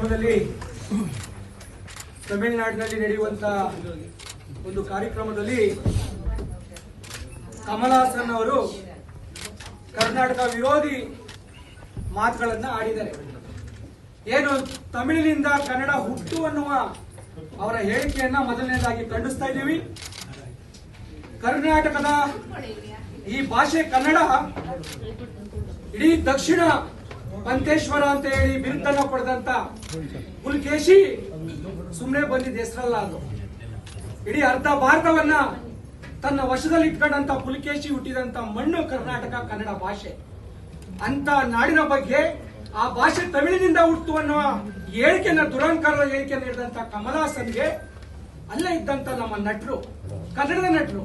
ಕಾರ್ಯಕ್ರಮದಲ್ಲಿ ತಮಿಳುನಾಡಿನಲ್ಲಿ ನಡೆಯುವಂತಹ ಒಂದು ಕಾರ್ಯಕ್ರಮದಲ್ಲಿ ಕಮಲ್ ಹಾಸನ್ ಅವರು ಕರ್ನಾಟಕ ವಿರೋಧಿ ಮಾತುಗಳನ್ನು ಆಡಿದ್ದಾರೆ. ಏನು ತಮಿಳಿನಿಂದ ಕನ್ನಡ ಹುಟ್ಟು ಅನ್ನುವ ಅವರ ಹೇಳಿಕೆಯನ್ನ ಮೊದಲನೇದಾಗಿ ಖಂಡಿಸ್ತಾ ಇದ್ದೀವಿ. ಕರ್ನಾಟಕದ ಈ ಭಾಷೆ ಕನ್ನಡ ಇಡೀ ದಕ್ಷಿಣ ಪಂತೇಶ್ವರ ಅಂತ ಹೇಳಿ ಬಿರುದನ್ನ ಪಡೆದಂತ ಪುಲಕೇಶಿ ಸುಮ್ಮನೆ ಬಂದಿದ್ದ ಹೆಸರಲ್ಲ. ಅದು ಇಡೀ ಅರ್ಧ ಭಾರತವನ್ನ ತನ್ನ ವಶದಲ್ಲಿ ಇಟ್ಕೊಂಡಂತ ಪುಲಕೇಶಿ ಹುಟ್ಟಿದಂತ ಮಣ್ಣು ಕರ್ನಾಟಕ ಕನ್ನಡ ಭಾಷೆ. ಅಂತ ನಾಡಿನ ಬಗ್ಗೆ ಆ ಭಾಷೆ ತಮಿಳಿನಿಂದ ಹುಟ್ಟು ಅನ್ನುವ ಹೇಳಿಕೆಯನ್ನ ದುರಂಕಾರದ ಹೇಳಿಕೆಯನ್ನು ನೀಡಿದಂತ ಕಮಲ್ ಹಾಸನ್ಗೆ ಅಲ್ಲೇ ಇದ್ದಂತ ನಮ್ಮ ನಟರು, ಕನ್ನಡದ ನಟರು,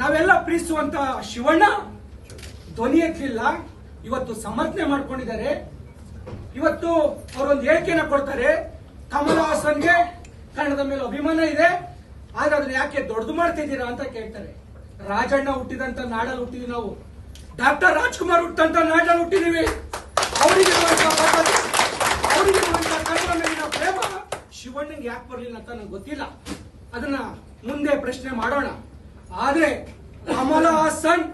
ನಾವೆಲ್ಲ ಪ್ರೀತಿಸುವಂತ ಶಿವಣ್ಣ ಧ್ವನಿ ಎತ್ತಲಿಲ್ಲ. ಇವತ್ತು ಸಮರ್ಥನೆ ಮಾಡ್ಕೊಂಡಿದ್ದಾರೆ. ಇವತ್ತು ಅವರೊಂದು ಹೇಳಿಕೆಯನ್ನ ಕೊಡ್ತಾರೆ. ಕಮಲ್ ಹಾಸನ್ಗೆ ಕನ್ನಡದ ಮೇಲೆ ಅಭಿಮಾನ ಇದೆ, ಆದ್ರೆ ಅದನ್ನ ಯಾಕೆ ದೊಡ್ಡದು ಮಾಡ್ತಿದ್ದೀರಾ ಅಂತ ಕೇಳ್ತಾರೆ. ರಾಜಣ್ಣ ಹುಟ್ಟಿದಂತ ನಾಡಲ್ಲಿ ಹುಟ್ಟಿದ್ವಿ ನಾವು. ಡಾಕ್ಟರ್ ರಾಜ್ಕುಮಾರ್ ಹುಟ್ಟಂತ ನಾಡಲ್ಲಿ ಹುಟ್ಟಿದೀವಿ. ಅವರಿಗಿರುವಂತ ಕನ್ನಡ ಮೇಲಿನ ಪ್ರೇಮ ಶಿವಣ್ಣಂಗೆ ಯಾಕೆ ಬರಲಿಲ್ಲ ಅಂತ ನಂಗೆ ಗೊತ್ತಿಲ್ಲ. ಅದನ್ನ ಮುಂದೆ ಪ್ರಶ್ನೆ ಮಾಡೋಣ. ಆದ್ರೆ ಕಮಲ್ ಹಾಸನ್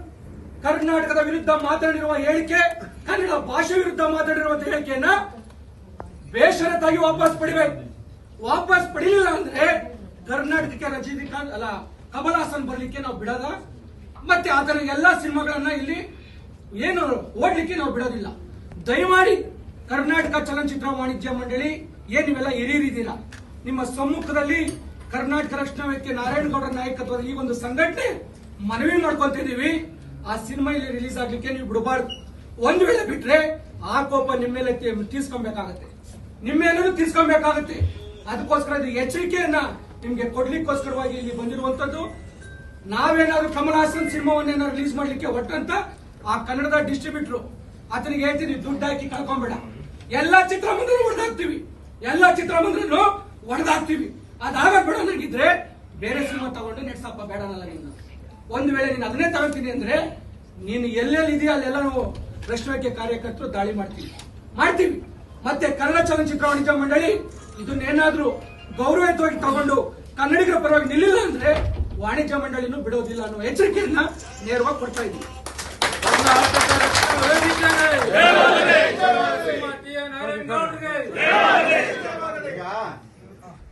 ಕರ್ನಾಟಕದ ವಿರುದ್ಧ ಮಾತನಾಡಿರುವ ಹೇಳಿಕೆ, ಕನ್ನಡ ಭಾಷೆ ವಿರುದ್ಧ ಮಾತನಾಡಿರುವಂತ ಹೇಳಿಕೆಯನ್ನ ಬೇಷರತ್ತಾಗಿ ವಾಪಸ್ ಪಡಿಬೇಕು. ವಾಪಸ್ ಪಡಿಲಿಲ್ಲ ಅಂದ್ರೆ ಕರ್ನಾಟಕಕ್ಕೆ ರಜನಿಕಾಂತ್ ಅಲ್ಲ ಕಮಲ್ ಹಾಸನ್ ಬರ್ಲಿಕ್ಕೆ ನಾವು ಬಿಡೋದ, ಮತ್ತೆ ಆತನ ಎಲ್ಲಾ ಸಿನಿಮಾಗಳನ್ನ ಇಲ್ಲಿ ಏನು ಓಡ್ಲಿಕ್ಕೆ ನಾವು ಬಿಡೋದಿಲ್ಲ. ದಯಮಾಡಿ ಕರ್ನಾಟಕ ಚಲನಚಿತ್ರ ವಾಣಿಜ್ಯ ಮಂಡಳಿ ಏನ್ ನೀವೆಲ್ಲ ಹಿರಿಯರಿದ್ದೀರಾ, ನಿಮ್ಮ ಸಮ್ಮುಖದಲ್ಲಿ ಕರ್ನಾಟಕ ರಕ್ಷಣಾ ವೇದಿಕೆ ನಾರಾಯಣಗೌಡರ ನಾಯಕತ್ವದ ಈ ಒಂದು ಸಂಘಟನೆ ಮನವಿ ಮಾಡ್ಕೊಂತಿದೀವಿ. ಆ ಸಿನಿಮಾ ಇಲ್ಲಿ ರಿಲೀಸ್ ಆಗ್ಲಿಕ್ಕೆ ನೀವು ಬಿಡಬಾರ್ದು. ಒಂದು ವೇಳೆ ಬಿಟ್ರೆ ಆ ಕೋಪ ನಿಮ್ಮ ಮೇಲೆ ತೀರ್ಸ್ಕೊಬೇಕಾಗತ್ತೆ, ನಿಮ್ಮೇಲೂ ತೀರ್ಸ್ಕೊಬೇಕಾಗತ್ತೆ. ಅದಕ್ಕೋಸ್ಕರ ಇದು ಎಚ್ಚರಿಕೆಯನ್ನ ನಿಮ್ಗೆ ಕೊಡ್ಲಿಕ್ಕೋಸ್ಕರವಾಗಿ ಇಲ್ಲಿ ಬಂದಿರುವಂತದ್ದು. ನಾವೇನಾದ್ರೂ ಕಮಲ್ ಹಾಸನ್ ಸಿನಿಮಾವನ್ನೇನಾದ್ರು ರಿಲೀಸ್ ಮಾಡ್ಲಿಕ್ಕೆ ಒಟ್ಟಂತ ಆ ಕನ್ನಡದ ಡಿಸ್ಟ್ರಿಬ್ಯೂಟರ್ ಆತನಿಗೆ ಹೇಳ್ತೀನಿ, ದುಡ್ಡು ಹಾಕಿ ಕಳ್ಕೊಂಬೇಡ. ಎಲ್ಲಾ ಚಿತ್ರಮಂದಿರ ಹೊಡೆದಾಕ್ತಿವಿ, ಎಲ್ಲಾ ಚಿತ್ರಮಂದಿರನು ಹೊಡೆದಾಕ್ತಿವಿ. ಅದಾಗಬೇಡ ನನಗಿದ್ರೆ ಬೇರೆ ಸಿನಿಮಾ ತಗೊಂಡು ನೆಟ್ಸಪ್ಪ ಬೇಡನಲ್ಲ ನೀನು. ಒಂದು ವೇಳೆ ನೀನು ಅದನ್ನೇ ತಗೋತೀನಿ ಅಂದ್ರೆ ನೀನು ಎಲ್ಲೆಲ್ಲಿ ಇದೆಯಾ ಅಲ್ಲೆಲ್ಲ ನಾವು ರಕ್ಷಣಾ ಕಾರ್ಯಕರ್ತರು ದಾಳಿ ಮಾಡ್ತೀವಿ. ಮತ್ತೆ ಕನ್ನಡ ಚಲನಚಿತ್ರ ವಾಣಿಜ್ಯ ಮಂಡಳಿ ಇದನ್ನೇನಾದ್ರೂ ಗೌರವಯುತವಾಗಿ ತಗೊಂಡು ಕನ್ನಡಿಗರ ಪರವಾಗಿ ನಿಲ್ಲಿಲ್ಲ ಅಂದ್ರೆ ವಾಣಿಜ್ಯ ಮಂಡಳಿನೂ ಬಿಡೋದಿಲ್ಲ ಅನ್ನೋ ಎಚ್ಚರಿಕೆಯನ್ನ ನೇರವಾಗಿ ಕೊಡ್ತಾ ಇದ್ದೀವಿ. ನಾರಾಯಣಗೌಡ್ರಿಗೆ